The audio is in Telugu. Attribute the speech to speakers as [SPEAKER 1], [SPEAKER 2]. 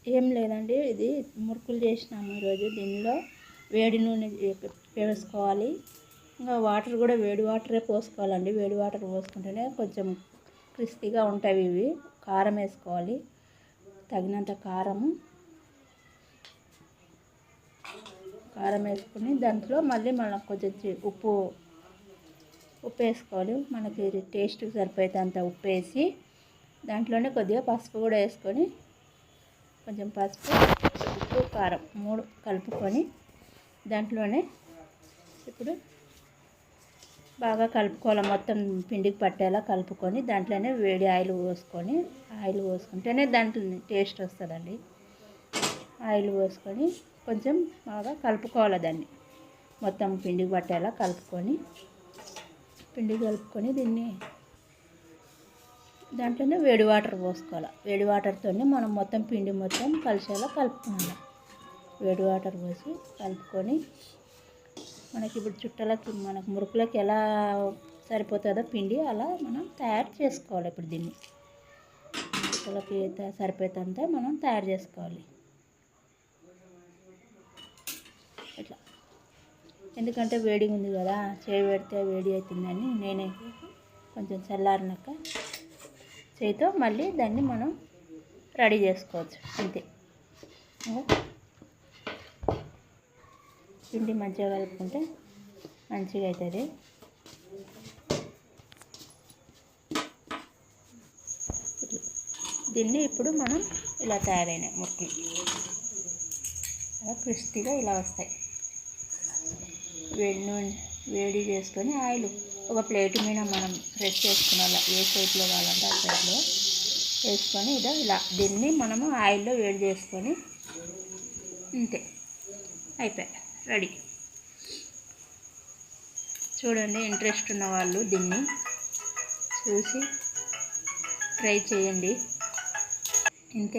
[SPEAKER 1] ఏం లేదండి, ఇది మురుకులు చేసినాము ఈరోజు. దీనిలో వేడి నూనె వేసుకోవాలి, ఇంకా వాటర్ కూడా వేడి వాటరే పోసుకోవాలండి. వేడి వాటర్ పోసుకుంటేనే కొంచెం క్రిస్పీగా ఉంటాయి ఇవి. కారం వేసుకోవాలి, తగినంత కారం వేసుకుని దాంట్లో మళ్ళీ మనం కొంచెం ఉప్పు వేసుకోవాలి. మనకి టేస్ట్కి సరిపోయేంత ఉప్పు వేసి దాంట్లోనే కొద్దిగా పసుపు కూడా వేసుకొని, కొంచెం పసుపు, ఉప్పు, కారం 3 కలుపుకొని దాంట్లోనే ఇప్పుడు బాగా కలుపుకోవాలి. మొత్తం పిండికి పట్టేలా కలుపుకొని దాంట్లోనే వేడి ఆయిల్ పోసుకుంటేనే దాంట్లో టేస్ట్ వస్తుందండి. ఆయిల్ పోసుకొని కొంచెం బాగా కలుపుకోవాలి. దాన్ని మొత్తం పిండికి పట్టేలా కలుపుకొని దీన్ని దాంట్లోనే వేడి వాటర్ పోసుకోవాలి. వేడి వాటర్తోనే మనం మొత్తం పిండి మొత్తం కలిసేలా కలుపుకోవాలి. వేడి వాటర్ పోసి కలుపుకొని మనకి ఇప్పుడు చుట్టలకి మనకు మురుకులకి ఎలా సరిపోతుందో పిండి అలా మనం తయారు చేసుకోవాలి. ఇప్పుడు దీన్ని చుట్టలకి సరిపోయేంత మనం తయారు చేసుకోవాలి. ఇట్లా, ఎందుకంటే వేడిగా ఉంది కదా, చేయి పెడితే వేడి అవుతుందని నేనే కొంచెం చల్లారినాక చేయితో మళ్ళీ దాన్ని మనం రెడీ చేసుకోవచ్చు. అంతే, పిండి మంచిగా కలుపుకుంటే మంచిగా అవుతుంది. దీన్ని ఇప్పుడు మనం ఇలా తయారైన మురుకులు అలా క్రిస్పీగా ఇలా వస్తాయి. వేడి చేసుకొని ఆయిల్ ఒక ప్లేట్ మీద మనం ప్రెస్ చేసుకున్నాం, ఏ షేప్లో కావాలంటే ఆ షేప్లో వేసుకొని ఇలా దీన్ని మనము ఆయిల్లో వేడి చేసుకొని అంతే, అయిపోయి రెడీ. చూడండి, ఇంట్రెస్ట్ ఉన్న వాళ్ళు దీన్ని చూసి ట్రై చేయండి. ఇంతే.